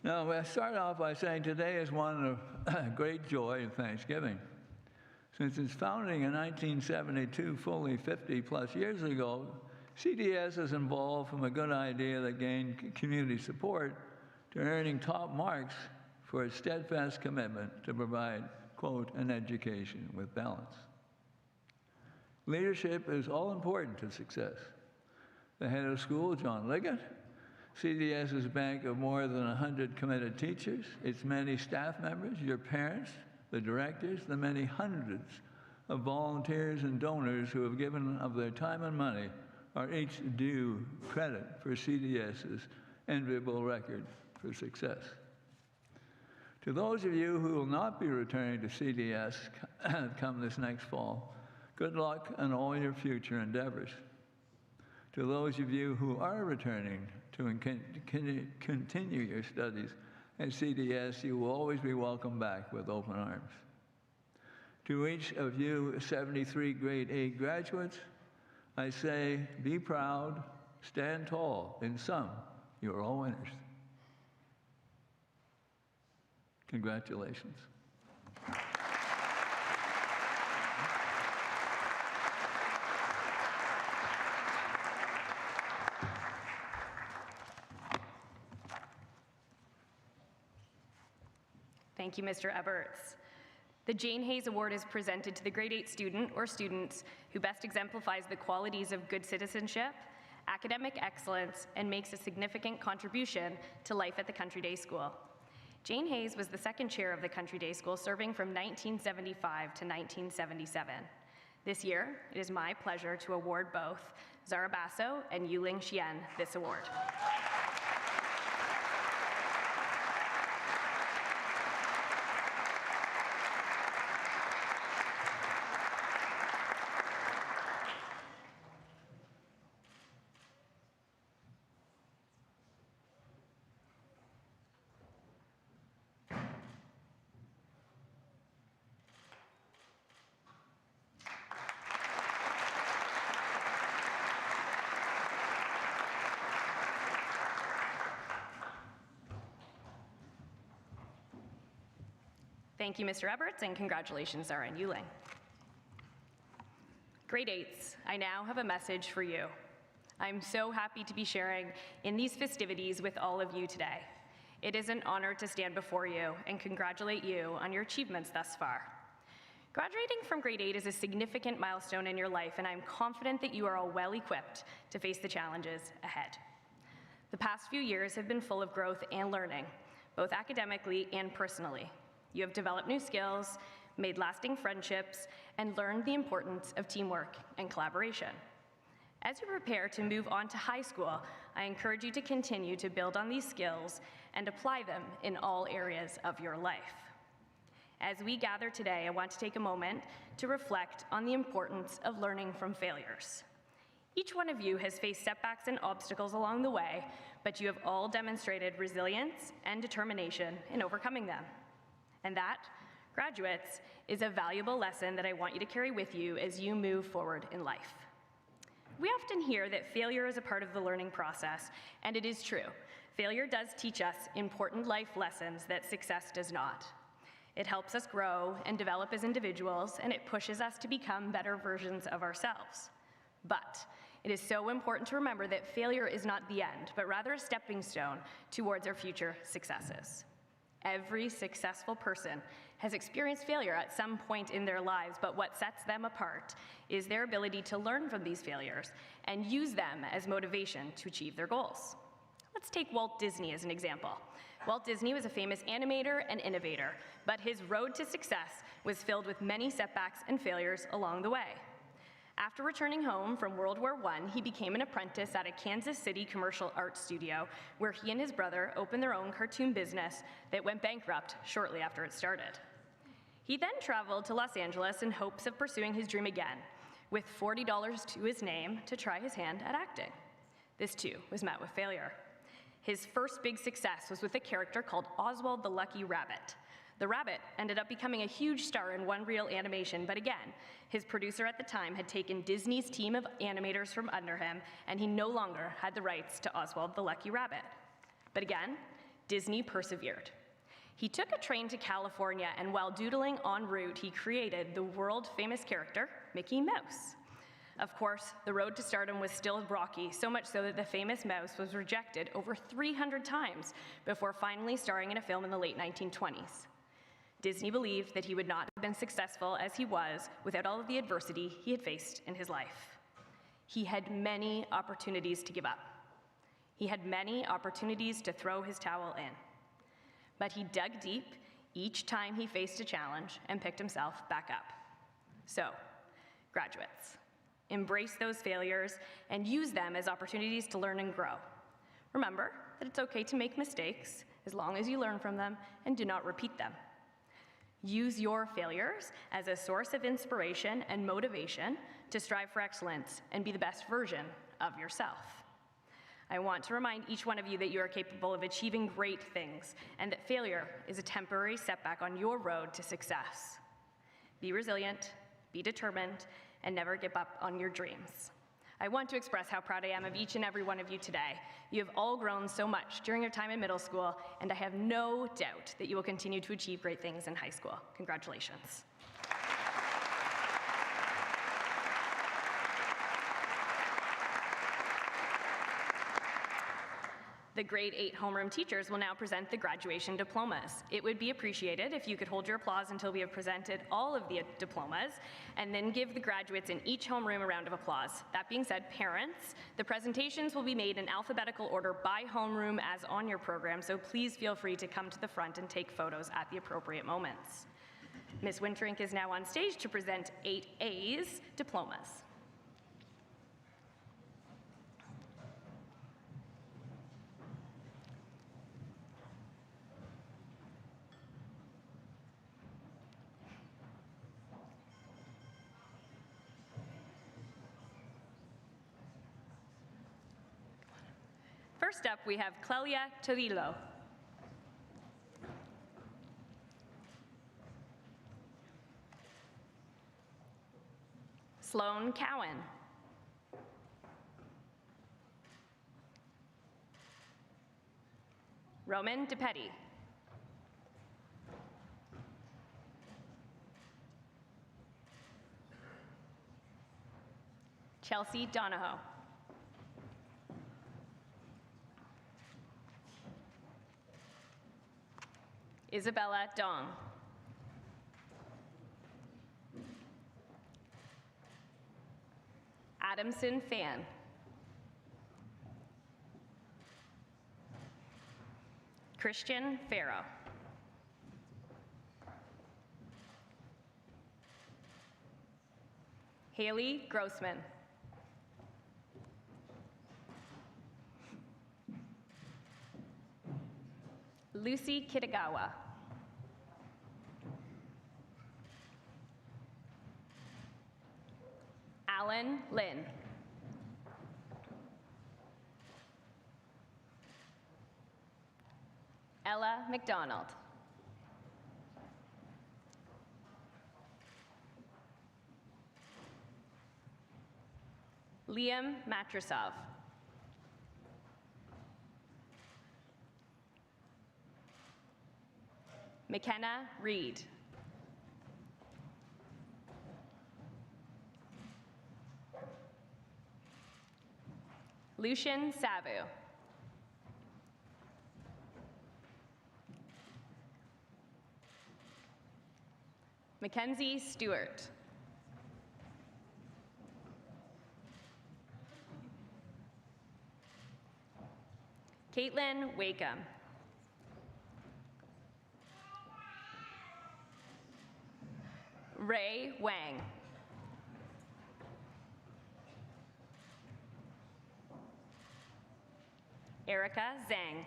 D: Now, I start off by saying today is one of great joy and thanksgiving. Since its founding in 1972, fully 50-plus years ago, CDS has evolved from a good idea that gained community support to earning top marks for its steadfast commitment to provide, quote, an education with balance. Leadership is all important to success. The head of school, John Liggett, CDS's bank of more than 100 committed teachers, its many staff members, your parents, the directors, the many hundreds of volunteers and donors who have given of their time and money are each due credit for CDS's enviable record for success. To those of you who will not be returning to CDS come this next fall, good luck in all your future endeavors. To those of you who are returning to continue your studies at CDS, you will always be welcome back with open arms. To each of you 73 grade 8 graduates, I say, be proud, stand tall. In sum, you're all winners. Congratulations.
C: Thank you, Mr. Eberts. The Jane Hayes Award is presented to the grade 8 student or students who best exemplifies the qualities of good citizenship, academic excellence, and makes a significant contribution to life at the Country Day School. Jane Hayes was the second chair of the Country Day School, serving from 1975 to 1977. This year, it is my pleasure to award both Zara Basso and Yuling Xian this award. Thank you, Mr. Eberts, and congratulations, R.N. Yuling. Grade 8s, I now have a message for you. I'm so happy to be sharing in these festivities with all of you today. It is an honor to stand before you and congratulate you on your achievements thus far. Graduating from grade 8 is a significant milestone in your life, and I'm confident that you are all well equipped to face the challenges ahead. The past few years have been full of growth and learning, both academically and personally. You have developed new skills, made lasting friendships, and learned the importance of teamwork and collaboration. As you prepare to move on to high school, I encourage you to continue to build on these skills and apply them in all areas of your life. As we gather today, I want to take a moment to reflect on the importance of learning from failures. Each one of you has faced setbacks and obstacles along the way, but you have all demonstrated resilience and determination in overcoming them. And that, graduates, is a valuable lesson that I want you to carry with you as you move forward in life. We often hear that failure is a part of the learning process, and it is true. Failure does teach us important life lessons that success does not. It helps us grow and develop as individuals, and it pushes us to become better versions of ourselves. But it is so important to remember that failure is not the end, but rather a stepping stone towards our future successes. Every successful person has experienced failure at some point in their lives, but what sets them apart is their ability to learn from these failures and use them as motivation to achieve their goals. Let's take Walt Disney as an example. Walt Disney was a famous animator and innovator, but his road to success was filled with many setbacks and failures along the way. After returning home from World War I, he became an apprentice at a Kansas City commercial art studio where he and his brother opened their own cartoon business that went bankrupt shortly after it started. He then traveled to Los Angeles in hopes of pursuing his dream again, with $40 to his name to try his hand at acting. This too was met with failure. His first big success was with a character called Oswald the Lucky Rabbit. The rabbit ended up becoming a huge star in one-reel animation, but again, his producer at the time had taken Disney's team of animators from under him, and he no longer had the rights to Oswald the Lucky Rabbit. But again, Disney persevered. He took a train to California, and while doodling en route, he created the world-famous character, Mickey Mouse. Of course, the road to stardom was still rocky, so much so that the famous mouse was rejected over 300 times before finally starring in a film in the late 1920s. Disney believed that he would not have been successful as he was without all of the adversity he had faced in his life. He had many opportunities to give up. He had many opportunities to throw his towel in. But he dug deep each time he faced a challenge and picked himself back up. So, graduates, embrace those failures and use them as opportunities to learn and grow. Remember that it's okay to make mistakes as long as you learn from them and do not repeat them. Use your failures as a source of inspiration and motivation to strive for excellence and be the best version of yourself. I want to remind each one of you that you are capable of achieving great things and that failure is a temporary setback on your road to success. Be resilient, be determined, and never give up on your dreams. I want to express how proud I am of each and every one of you today. You have all grown so much during your time in middle school, and I have no doubt that you will continue to achieve great things in high school. Congratulations. The grade 8 homeroom teachers will now present the graduation diplomas. It would be appreciated if you could hold your applause until we have presented all of the diplomas, and then give the graduates in each homeroom a round of applause. That being said, parents, the presentations will be made in alphabetical order by homeroom as on your program, so please feel free to come to the front and take photos at the appropriate moments. Ms. Winterink is now on stage to present 8A's diplomas. First up, we have Clelia Torillo. Sloan Cowan. Roman DePetti. Chelsea Donahoe. Isabella Dong. Adamson Fan. Christian Farrow. Haley Grossman. Lucy Kitagawa. Alan Lynn. Ella McDonald. Liam Matrasov. McKenna Reed. Lucian Savu. Mackenzie Stewart. Caitlin Wakeham. Ray Wang. Erica Zhang.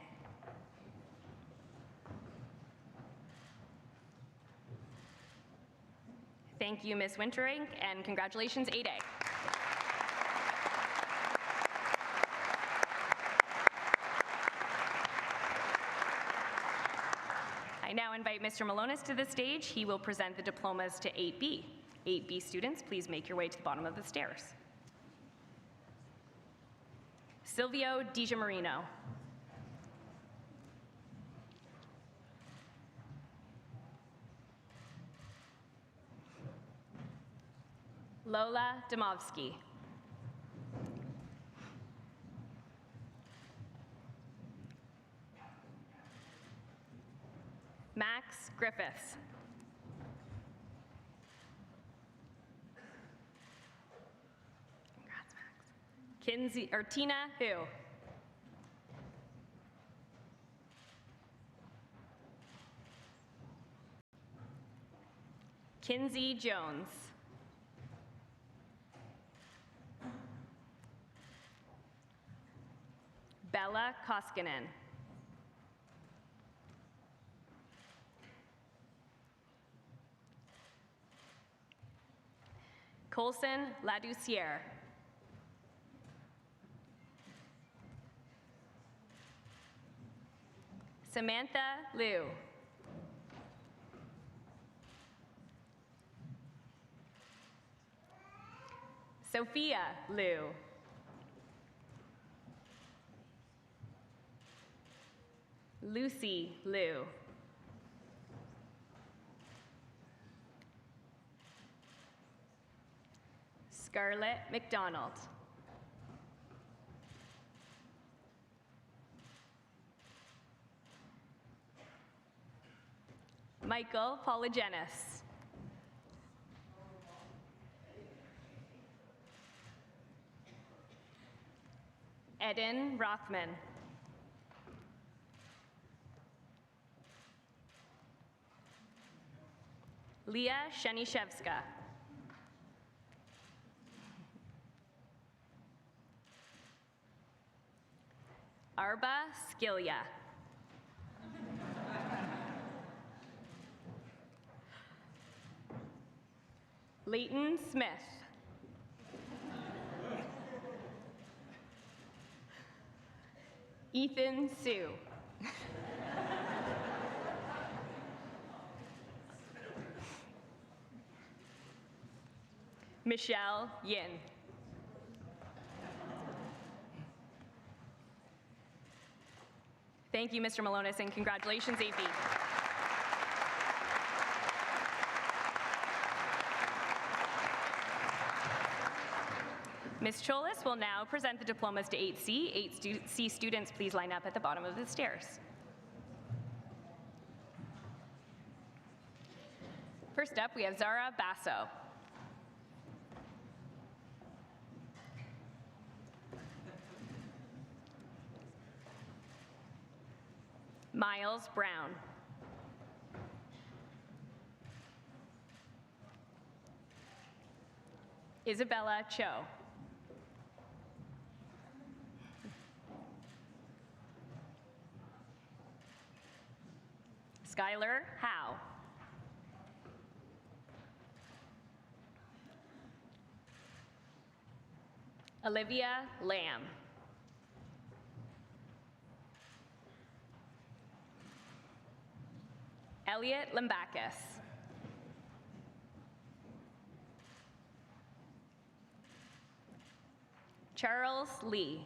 C: Thank you, Ms. Winterink, and congratulations, 8A. I now invite Mr. Malonis to the stage. He will present the diplomas to 8B. 8B students, please make your way to the bottom of the stairs. Silvio DiGiamarino. Lola Domovsky. Max Griffiths. Congrats, Max. Tina Hu. Kinsey Jones. Bella Koskinen. Colson Ladoucière. Samantha Liu. Sophia Liu. Lucy Liu. Scarlett McDonald. Michael Polygenis. Eden Rothman. Leah Sheniszewska. Arba Skilya. Leighton Smith. Ethan Sue. Michelle Yin. Thank you, Mr. Malonis, and congratulations, AP. Ms. Cholis will now present the diplomas to 8C. 8C students, please line up at the bottom of the stairs. First up, we have Zara Basso. Miles Brown. Isabella Cho. Skylar Howe. Olivia Lamb. Elliot Lambakis. Charles Lee.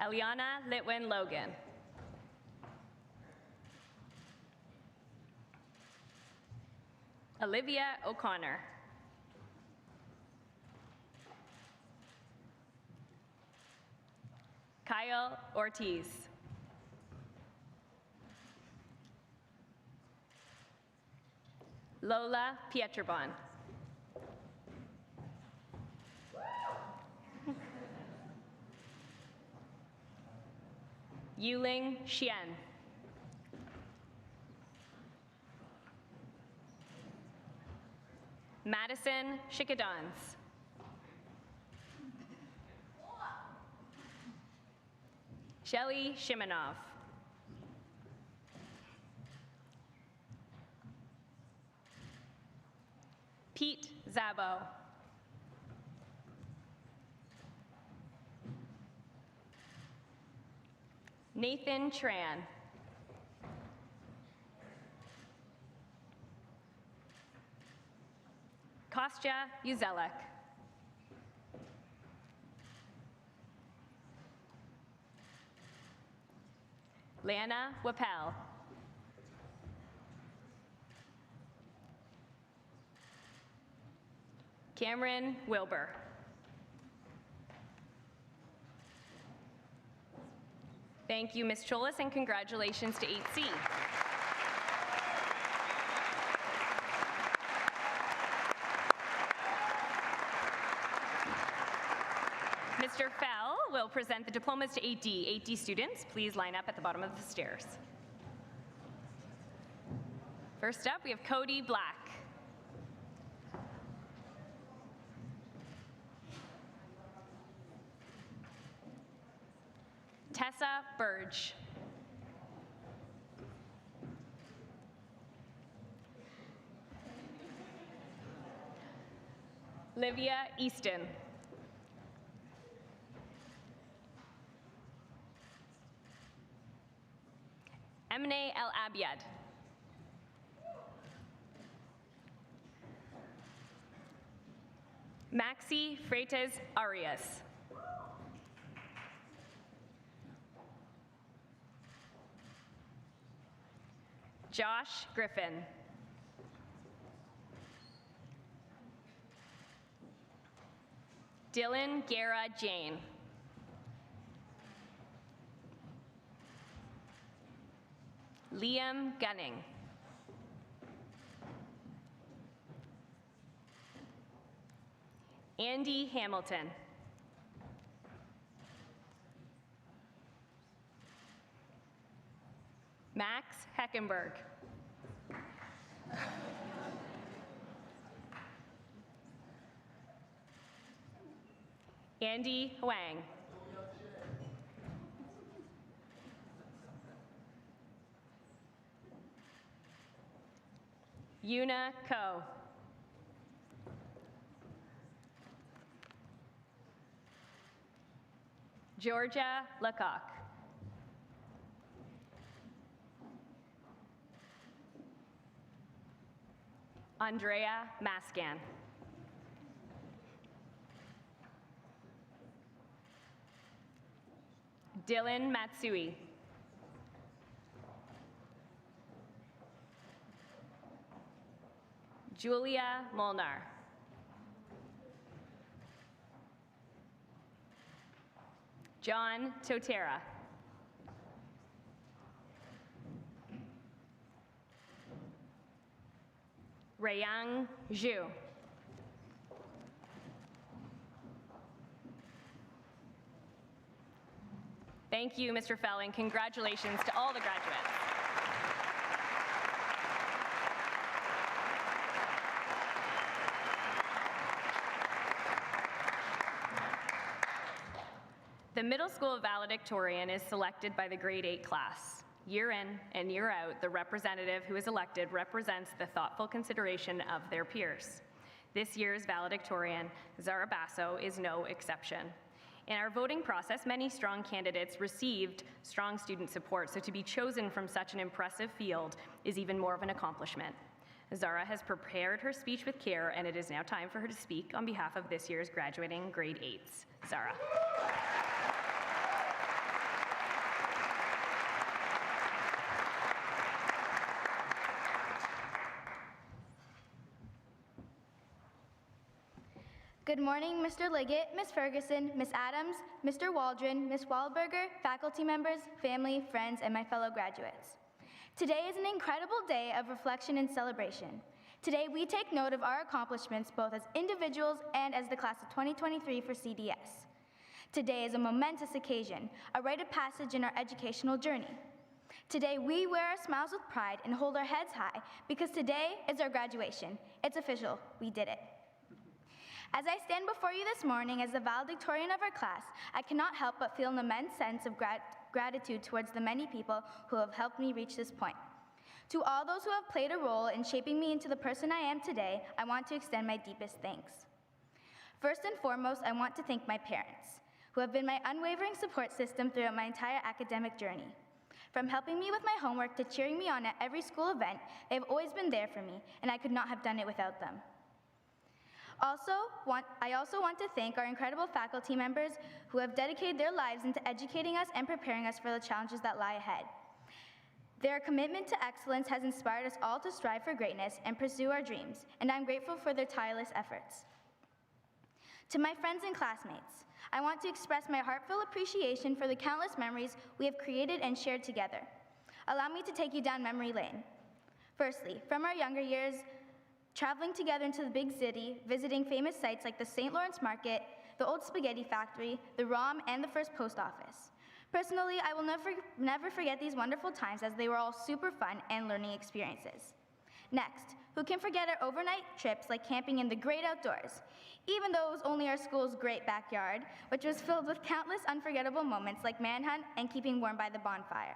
C: Eliana Litwin Logan. Olivia O'Connor. Kyle Ortiz. Lola Pietrabon. Yuling Xian. Madison Shikadons. Shelly Shimonov. Pete Zabo. Nathan Tran. Kostya Uzelek. Lana Wappel. Cameron Wilbur. Thank you, Ms. Cholis, and congratulations to 8C. Mr. Fell will present the diplomas to 8D. 8D students, please line up at the bottom of the stairs. First up, we have Cody Black. Tessa Burge. Livia Easton. Emine El Abiad. Maxi Freitas Arias. Josh Griffin. Dylan Guerra Jane. Liam Gunning. Andy Hamilton. Max Heckenberg. Andy Huang. Yuna Ko. Georgia Lecoq. Andrea Mascan. Dylan Matsui. Julia Molnar. John Totera. Rayang Zhu. Thank you, Mr. Fell, and congratulations to all the graduates. The middle school valedictorian is selected by the grade 8 class. Year in and year out, the representative who is elected represents the thoughtful consideration of their peers. This year's valedictorian, Zara Basso, is no exception. In our voting process, many strong candidates received strong student support, so to be chosen from such an impressive field is even more of an accomplishment. Zara has prepared her speech with care, and it is now time for her to speak on behalf of this year's graduating grade 8s. Zara.
E: Good morning, Mr. Liggett, Ms. Ferguson, Ms. Adams, Mr. Waldron, Ms. Wahlberger, faculty members, family, friends, and my fellow graduates. Today is an incredible day of reflection and celebration. Today, we take note of our accomplishments both as individuals and as the class of 2023 for CDS. Today is a momentous occasion, a rite of passage in our educational journey. Today, we wear our smiles with pride and hold our heads high because today is our graduation. It's official, we did it. As I stand before you this morning as the valedictorian of our class, I cannot help but feel an immense sense of gratitude towards the many people who have helped me reach this point. To all those who have played a role in shaping me into the person I am today, I want to extend my deepest thanks. First and foremost, I want to thank my parents, who have been my unwavering support system throughout my entire academic journey. From helping me with my homework to cheering me on at every school event, they have always been there for me, and I could not have done it without them. I also want to thank our incredible faculty members who have dedicated their lives into educating us and preparing us for the challenges that lie ahead. Their commitment to excellence has inspired us all to strive for greatness and pursue our dreams, and I'm grateful for their tireless efforts. To my friends and classmates, I want to express my heartfelt appreciation for the countless memories we have created and shared together. Allow me to take you down memory lane. Firstly, from our younger years, traveling together into the big city, visiting famous sites like the St. Lawrence Market, the old spaghetti factory, the ROM, and the first post office. Personally, I will never forget these wonderful times as they were all super fun and learning experiences. Next, who can forget our overnight trips like camping in the great outdoors, even though it was only our school's great backyard, which was filled with countless unforgettable moments like manhunt and keeping warm by the bonfire.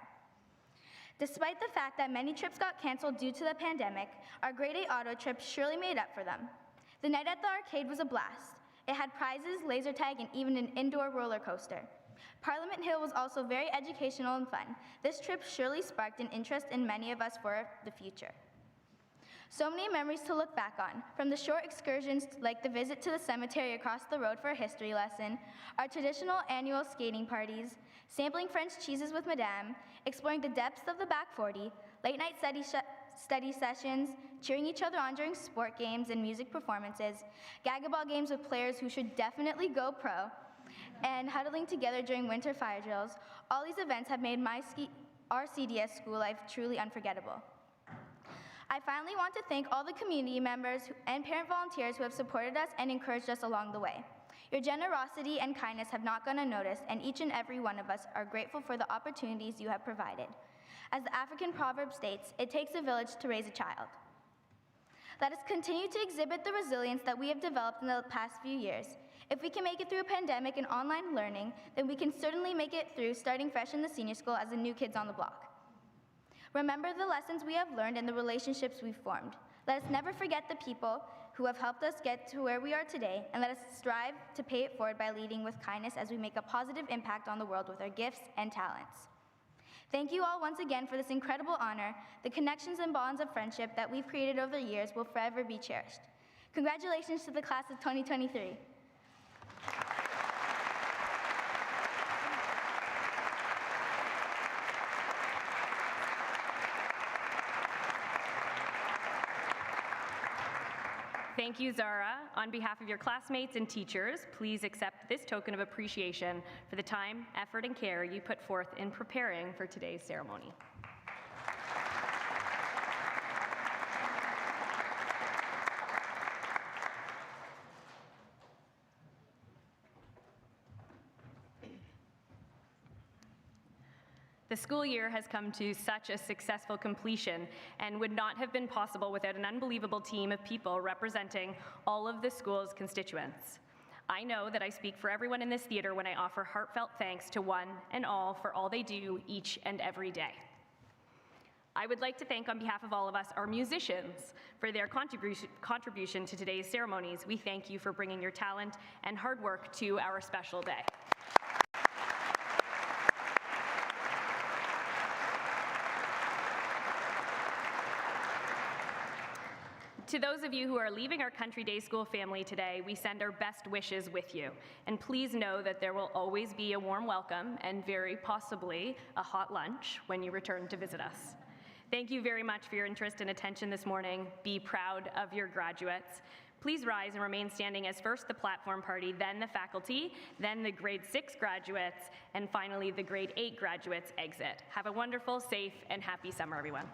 E: Despite the fact that many trips got canceled due to the pandemic, our grade 8 auto trip surely made up for them. The night at the arcade was a blast. It had prizes, laser tag, and even an indoor roller coaster. Parliament Hill was also very educational and fun. This trip surely sparked an interest in many of us for the future. So many memories to look back on, from the short excursions like the visit to the cemetery across the road for a history lesson, our traditional annual skating parties, sampling French cheeses with Madame, exploring the depths of the back 40, late-night study sessions, cheering each other on during sport games and music performances, gag-a-ball games with players who should definitely go pro, and huddling together during winter fire drills. All these events have made our CDS school life truly unforgettable. I finally want to thank all the community members and parent volunteers who have supported us and encouraged us along the way. Your generosity and kindness have not gone unnoticed, and each and every one of us are grateful for the opportunities you have provided. As the African proverb states, it takes a village to raise a child. Let us continue to exhibit the resilience that we have developed in the past few years. If we can make it through a pandemic and online learning, then we can certainly make it through starting fresh in the senior school as the new kids on the block. Remember the lessons we have learned and the relationships we've formed. Let us never forget the people who have helped us get to where we are today, and let us strive to pay it forward by leading with kindness as we make a positive impact on the world with our gifts and talents. Thank you all once again for this incredible honor. The connections and bonds of friendship that we've created over the years will forever be cherished. Congratulations to the class of 2023.
C: Thank you, Zara. On behalf of your classmates and teachers, please accept this token of appreciation for the time, effort, and care you put forth in preparing for today's ceremony. The school year has come to such a successful completion and would not have been possible without an unbelievable team of people representing all of the school's constituents. I know that I speak for everyone in this theater when I offer heartfelt thanks to one and all for all they do each and every day. I would like to thank on behalf of all of us our musicians for their contribution to today's ceremonies. We thank you for bringing your talent and hard work to our special day. To those of you who are leaving our Country Day School family today, we send our best wishes with you. And please know that there will always be a warm welcome and very possibly a hot lunch when you return to visit us. Thank you very much for your interest and attention this morning. Be proud of your graduates. Please rise and remain standing as first the platform party, then the faculty, then the grade 6 graduates, and finally the grade 8 graduates exit. Have a wonderful, safe, and happy summer, everyone.